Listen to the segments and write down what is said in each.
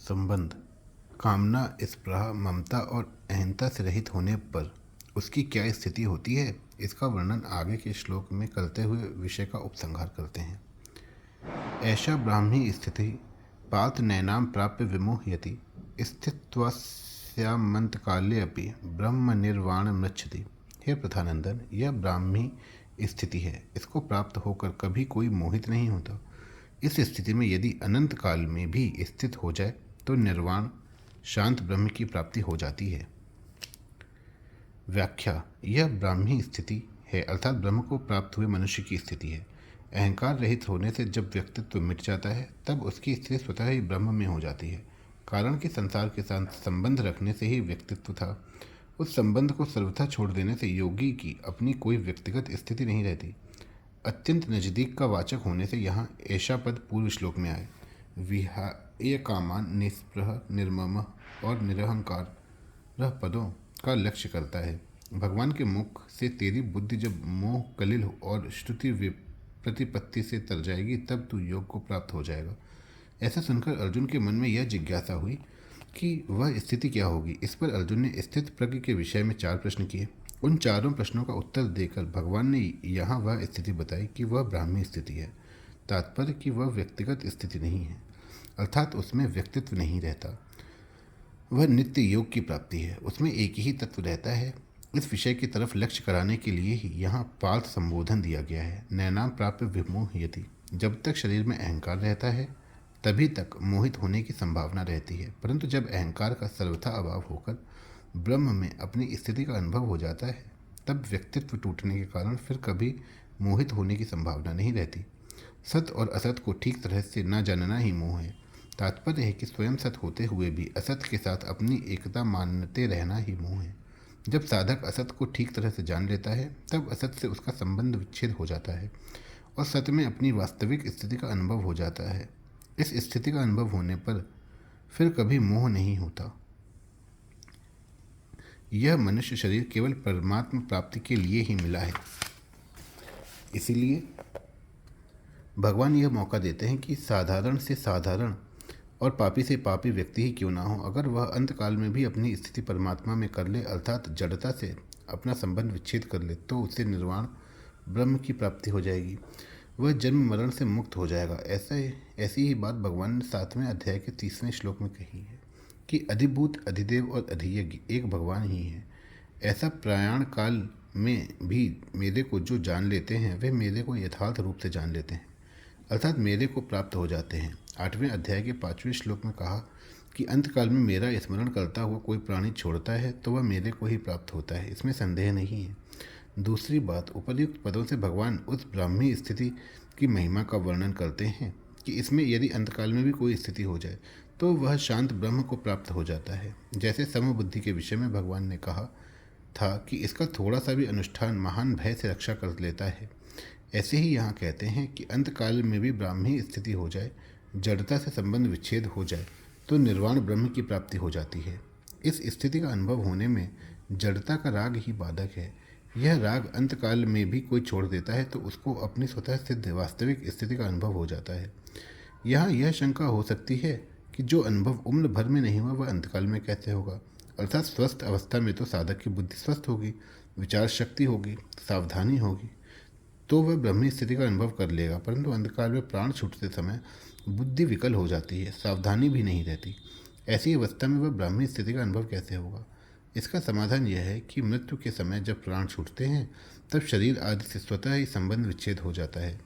संबंध, कामना, स्पृहा, ममता और अहंता से रहित होने पर उसकी क्या स्थिति होती है, इसका वर्णन आगे के श्लोक में करते हुए विषय का उपसंहार करते हैं। ऐसा ब्राह्मी स्थिति पात नैनाम प्राप्य विमोहयति स्थित्वास्यामंतकाले अपि ब्रह्म निर्वाण मृच्छति। हे प्रथानंदन, यह ब्राह्मी स्थिति है। इसको प्राप्त होकर कभी कोई मोहित नहीं होता। इस स्थिति में यदि अनंत काल में भी स्थित हो जाए तो निर्वाण शांत ब्रह्म की प्राप्ति हो जाती है। व्याख्या, यह ब्राह्मी स्थिति है अर्थात ब्रह्म को प्राप्त हुए मनुष्य की स्थिति है। अहंकार रहित होने से जब व्यक्तित्व मिट जाता है तब उसकी स्थिति स्वतः ही ब्रह्म में हो जाती है। कारण कि संसार के साथ संबंध रखने से ही व्यक्तित्व था। उस संबंध को सर्वथा छोड़ देने से योगी की अपनी कोई व्यक्तिगत स्थिति नहीं रहती। अत्यंत नजदीक का वाचक होने से यहाँ ऐसा पद पूर्व श्लोक में आए। विहाय कामान निस्पृह निर्मम और निरहंकार पदों का लक्ष्य करता है। भगवान के मुख से तेरी बुद्धि जब मोह कलिल और श्रुति प्रतिपत्ति से तर जाएगी तब तू योग को प्राप्त हो जाएगा। ऐसा सुनकर अर्जुन के मन में यह जिज्ञासा हुई कि वह स्थिति क्या होगी। इस पर अर्जुन ने स्थित प्रज्ञ के विषय में 4 प्रश्न किए। उन चारों प्रश्नों का उत्तर देकर भगवान ने यहाँ वह स्थिति बताई कि वह ब्राह्मी स्थिति है। तात्पर्य कि वह व्यक्तिगत स्थिति नहीं है, अर्थात उसमें व्यक्तित्व नहीं रहता। वह नित्य योग की प्राप्ति है, उसमें एक ही तत्व रहता है। इस विषय की तरफ लक्ष्य कराने के लिए ही यहाँ पार्थ संबोधन दिया गया है। नैनाम प्राप्य विमोहयति। जब तक शरीर में अहंकार रहता है तभी तक मोहित होने की संभावना रहती है, परंतु जब अहंकार का सर्वथा अभाव होकर ब्रह्म में अपनी स्थिति का अनुभव हो जाता है तब व्यक्तित्व टूटने के कारण फिर कभी मोहित होने की संभावना नहीं रहती। सत और असत को ठीक तरह से न जानना ही मोह है। तात्पर्य है कि स्वयं सत होते हुए भी असत के साथ अपनी एकता मानते रहना ही मोह है। जब साधक असत को ठीक तरह से जान लेता है तब असत से उसका संबंध विच्छेद हो जाता है और सत में अपनी वास्तविक स्थिति का अनुभव हो जाता है। इस स्थिति का अनुभव होने पर फिर कभी मोह नहीं होता। यह मनुष्य शरीर केवल परमात्मा प्राप्ति के लिए ही मिला है। इसीलिए भगवान यह मौका देते हैं कि साधारण से साधारण और पापी से पापी व्यक्ति ही क्यों ना हो, अगर वह अंतकाल में भी अपनी स्थिति परमात्मा में कर ले अर्थात जड़ता से अपना संबंध विच्छेद कर ले तो उससे निर्वाण ब्रह्म की प्राप्ति हो जाएगी। वह जन्म मरण से मुक्त हो जाएगा। ऐसी ही बात भगवान ने 7वें अध्याय के 30वें श्लोक में कही है कि अधिभूत, अधिदेव और अधियज्ञ एक भगवान ही है। ऐसा प्रयाण काल में भी मेरे को जो जान लेते हैं वे मेरे को यथार्थ रूप से जान लेते हैं अर्थात मेरे को प्राप्त हो जाते हैं। 8वें अध्याय के 5वें श्लोक में कहा कि अंतकाल में मेरा स्मरण करता हुआ कोई प्राणी छोड़ता है तो वह मेरे को ही प्राप्त होता है, इसमें संदेह नहीं है। दूसरी बात, उपर्युक्त पदों से भगवान उस ब्राह्मी स्थिति की महिमा का वर्णन करते हैं कि इसमें यदि अंतकाल में भी कोई स्थिति हो जाए तो वह शांत ब्रह्म को प्राप्त हो जाता है। जैसे समबुद्धि के विषय में भगवान ने कहा था कि इसका थोड़ा सा भी अनुष्ठान महान भय से रक्षा कर लेता है, ऐसे ही यहाँ कहते हैं कि अंतकाल में भी ब्राह्मी स्थिति हो जाए, जड़ता से संबंध विच्छेद हो जाए तो निर्वाण ब्रह्म की प्राप्ति हो जाती है। इस स्थिति का अनुभव होने में जड़ता का राग ही बाधक है। यह राग अंतकाल में भी कोई छोड़ देता है तो उसको अपनी स्वतः सिद्ध वास्तविक स्थिति का अनुभव हो जाता है। यहाँ यह शंका हो सकती है कि जो अनुभव उम्र भर में नहीं हुआ वह अंतकाल में कैसे होगा, अर्थात स्वस्थ अवस्था में तो साधक की बुद्धि स्वस्थ होगी, विचार शक्ति होगी, सावधानी होगी तो वह ब्रह्मी स्थिति का अनुभव कर लेगा, परंतु अंधकाल में प्राण छूटते समय बुद्धि विकल हो जाती है, सावधानी भी नहीं रहती। ऐसी अवस्था में वह ब्राह्मी स्थिति का अनुभव कैसे होगा। इसका समाधान यह है कि मृत्यु के समय जब प्राण छूटते हैं तब शरीर आदि से स्वतः ही संबंध विच्छेद हो जाता है।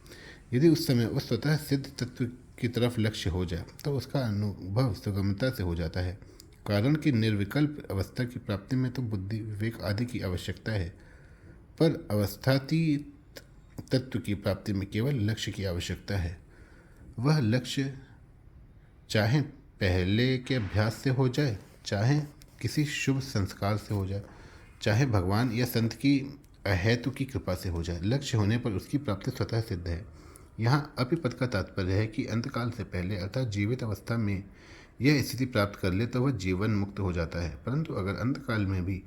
यदि उस समय वह स्वतः सिद्ध तत्व की तरफ लक्ष्य हो जाए तो उसका अनुभव सुगमता से हो जाता है। कारण कि निर्विकल्प अवस्था की प्राप्ति में तो बुद्धि विवेक आदि की आवश्यकता है, पर अवस्थातीत तत्व की प्राप्ति में केवल लक्ष्य की आवश्यकता है। वह लक्ष्य चाहे पहले के अभ्यास से हो जाए, चाहे किसी शुभ संस्कार से हो जाए, चाहे भगवान या संत की अहेतु की कृपा से हो जाए, लक्ष्य होने पर उसकी प्राप्ति स्वतः सिद्ध है। यहाँ अपिपद का तात्पर्य है कि अंतकाल से पहले अर्थात जीवित अवस्था में यह स्थिति प्राप्त कर ले तो वह जीवन मुक्त हो जाता है, परंतु अगर अंतकाल में भी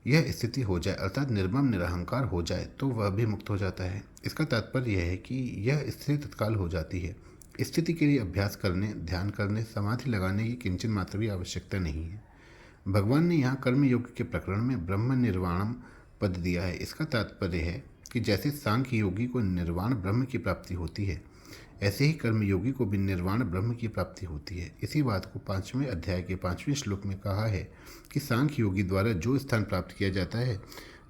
यह स्थिति हो जाए अर्थात निर्मम निरहंकार हो जाए तो वह भी मुक्त हो जाता है। इसका तात्पर्य यह है कि यह स्थिति तत्काल हो जाती है, स्थिति के लिए अभ्यास करने, ध्यान करने, समाधि लगाने की किंचन मात्र भी आवश्यकता नहीं है। भगवान ने यहाँ कर्मयोग के प्रकरण में ब्रह्म निर्वाणम पद दिया है। इसका तात्पर्य है कि जैसे सांख्य योगी को निर्वाण ब्रह्म की प्राप्ति होती है, ऐसे ही कर्मयोगी को भी निर्वाण ब्रह्म की प्राप्ति होती है। इसी बात को 5वें अध्याय के 5वें श्लोक में कहा है कि सांख्य योगी द्वारा जो स्थान प्राप्त किया जाता है,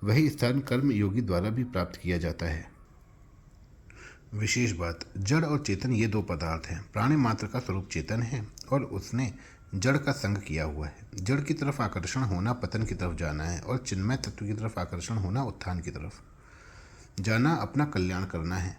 वही स्थान कर्मयोगी द्वारा भी प्राप्त किया जाता है। विशेष बात, जड़ और चेतन ये दो पदार्थ हैं। प्राणी मात्र का स्वरूप चेतन है और उसने जड़ का संग किया हुआ है। जड़ की तरफ आकर्षण होना पतन की तरफ जाना है और चिन्मय तत्व की तरफ आकर्षण होना उत्थान की तरफ जाना अपना कल्याण करना है।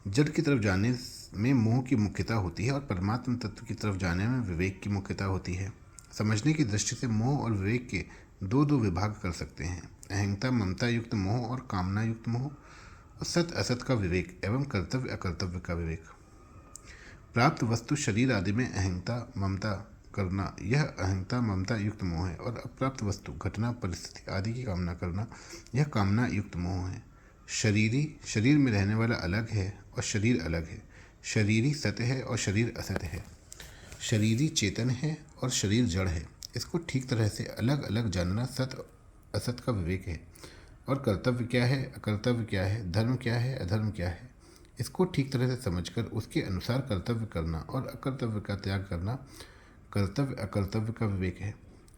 जड़ की तरफ जाने में मोह की मुख्यता होती है और परमात्मा तत्व की तरफ जाने में विवेक की मुख्यता होती है। समझने की दृष्टि से मोह और विवेक के दो विभाग कर सकते हैं: अहंता ममता युक्त मोह और कामना युक्त मोह, और सत असत का विवेक एवं कर्तव्य अकर्तव्य का विवेक। प्राप्त वस्तु शरीर आदि में अहंता ममता करना, यह अहंता ममता युक्त मोह है, और अप्राप्त वस्तु घटना परिस्थिति आदि की कामना करना, यह कामना युक्त मोह है। शरीर में रहने वाला अलग है और शरीर अलग है। शरीरी सत्य है और शरीर असत्य है। शरीरी चेतन है और शरीर जड़ है। इसको ठीक तरह से अलग अलग जानना सत असत का विवेक है। और कर्तव्य क्या है, अकर्तव्य क्या है, धर्म क्या है, अधर्म क्या है, इसको ठीक तरह से समझकर उसके अनुसार कर्तव्य करना और अकर्तव्य का त्याग करना कर्तव्य अकर्तव्य का विवेक है।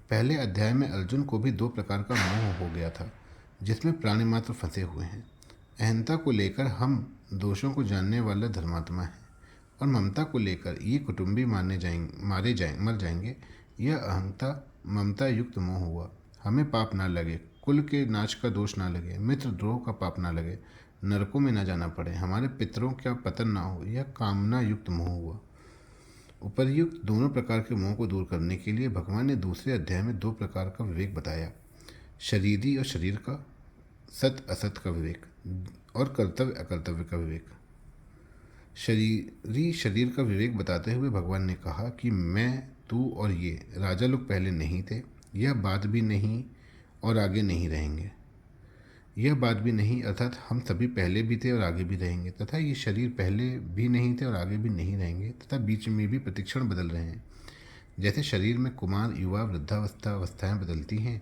पहले अध्याय में अर्जुन को भी दो प्रकार का मोह हो गया था, जिसमें प्राणी मात्र फंसे हुए हैं। अहंता को लेकर हम दोषों को जानने वाला धर्मात्मा है, और ममता को लेकर ये कुटुंबी मर जाएंगे, यह अहंता ममता युक्त मोह हुआ। हमें पाप ना लगे, कुल के नाश का दोष ना लगे, मित्र द्रोह का पाप ना लगे, नरकों में ना जाना पड़े, हमारे पितरों का पतन ना हो, यह कामना युक्त मोह हुआ। उपर्युक्त दोनों प्रकार के मोह को दूर करने के लिए भगवान ने दूसरे अध्याय में दो प्रकार का विवेक बताया: शरीरी और शरीर का, सत असत का विवेक, और कर्तव्य अकर्तव्य का विवेक। शरीरी शरीर का विवेक बताते हुए भगवान ने कहा कि मैं, तू और ये राजा लोग पहले नहीं थे, यह बात भी नहीं और आगे नहीं रहेंगे। यह बात भी नहीं अर्थात हम सभी पहले भी थे और आगे भी रहेंगे, तथा ये शरीर पहले भी नहीं थे और आगे भी नहीं रहेंगे, तथा बीच में भी प्रतिक्षण बदल रहे हैं। जैसे शरीर में कुमार युवा वृद्धावस्था अवस्थाएँ बदलती हैं,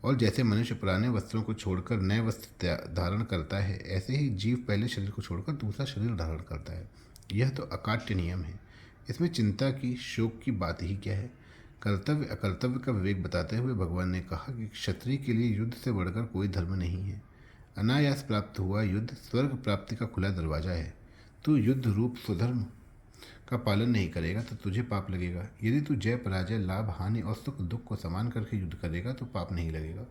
और जैसे मनुष्य पुराने वस्त्रों को छोड़कर नए वस्त्र धारण करता है, ऐसे ही जीव पहले शरीर को छोड़कर दूसरा शरीर धारण करता है। यह तो अकाट्य नियम है, इसमें चिंता की, शोक की बात ही क्या है। कर्तव्य अकर्तव्य का विवेक बताते हुए भगवान ने कहा कि क्षत्रिय के लिए युद्ध से बढ़कर कोई धर्म नहीं है। अनायास प्राप्त हुआ युद्ध स्वर्ग प्राप्ति का खुला दरवाजा है। तू युद्ध रूप स्वधर्म का पालन नहीं करेगा तो तुझे पाप लगेगा। यदि तू जय पराजय, लाभ हानि और सुख दुख को समान करके युद्ध करेगा तो पाप नहीं लगेगा।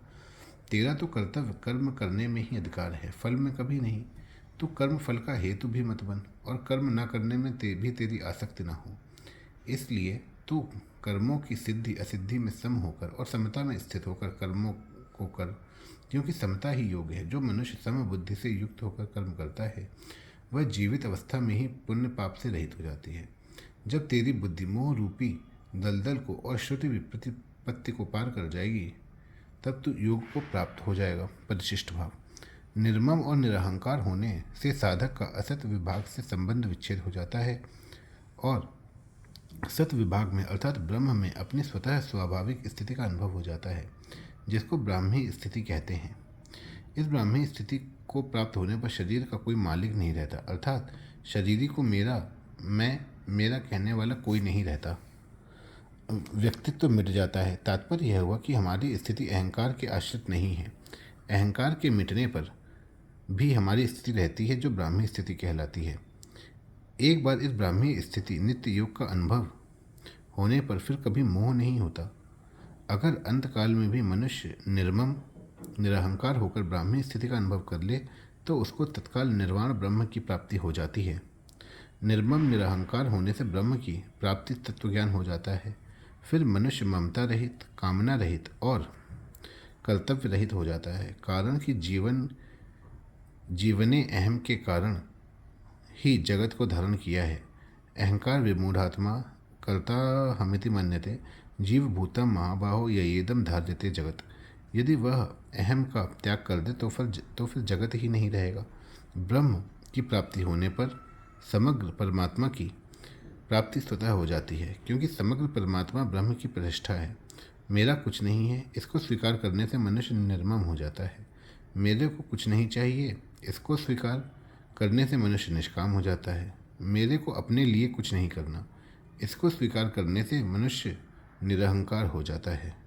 तेरा तो कर्तव्य कर्म करने में ही अधिकार है, फल में कभी नहीं। तू कर्म फल का हेतु भी मत बन, और कर्म न करने में भी तेरी आसक्ति न हो। इसलिए तू कर्मों की सिद्धि असिद्धि में सम होकर और समता में स्थित होकर कर्मों को कर, क्योंकि समता ही योग है। जो मनुष्य सम बुद्धि से युक्त होकर कर्म करता है, वह जीवित अवस्था में ही पुण्य पाप से रहित हो जाती है। जब तेरी बुद्धि मोह रूपी दलदल को और श्रुति विप्रतिपत्ति को पार कर जाएगी, तब तू योग को प्राप्त हो जाएगा। परिशिष्ट भाव, निर्मम और निरहंकार होने से साधक का असत विभाग से संबंध विच्छेद हो जाता है और सत विभाग में अर्थात ब्रह्म में अपनी स्वतः स्वाभाविक स्थिति का अनुभव हो जाता है, जिसको ब्राह्मी स्थिति कहते हैं। इस ब्राह्मी स्थिति को प्राप्त होने पर शरीर का कोई मालिक नहीं रहता, अर्थात शरीरी को मेरा कहने वाला कोई नहीं रहता। व्यक्तित्व तो मिट जाता है। तात्पर्य यह हुआ कि हमारी स्थिति अहंकार के आश्रित नहीं है। अहंकार के मिटने पर भी हमारी स्थिति रहती है, जो ब्राह्मी स्थिति कहलाती है। एक बार इस ब्राह्मी स्थिति नित्य योग का अनुभव होने पर फिर कभी मोह नहीं होता। अगर अंतकाल में भी मनुष्य निर्मम निरहंकार होकर ब्राह्मी स्थिति का अनुभव कर ले तो उसको तत्काल निर्वाण ब्रह्म की प्राप्ति हो जाती है। निर्मम निरहंकार होने से ब्रह्म की प्राप्ति तत्वज्ञान हो जाता है। फिर मनुष्य ममता रहित, कामना रहित और कर्तव्य रहित हो जाता है। कारण कि जीवने अहम के कारण ही जगत को धारण किया है। अहंकार विमूढ़ात्मा कर्ता हमिति मन्यते जीव भूतम महाबाहो येदम धार्यते जगत। यदि वह अहम का त्याग कर दे तो फिर जगत ही नहीं रहेगा। ब्रह्म की प्राप्ति होने पर समग्र परमात्मा की प्राप्ति स्वतः हो जाती है, क्योंकि समग्र परमात्मा ब्रह्म की प्रतिष्ठा है। मेरा कुछ नहीं है, इसको स्वीकार करने से मनुष्य निर्मम हो जाता है। मेरे को कुछ नहीं चाहिए, इसको स्वीकार करने से मनुष्य निष्काम हो जाता है। मेरे को अपने लिए कुछ नहीं करना, इसको स्वीकार करने से मनुष्य निरहंकार हो जाता है।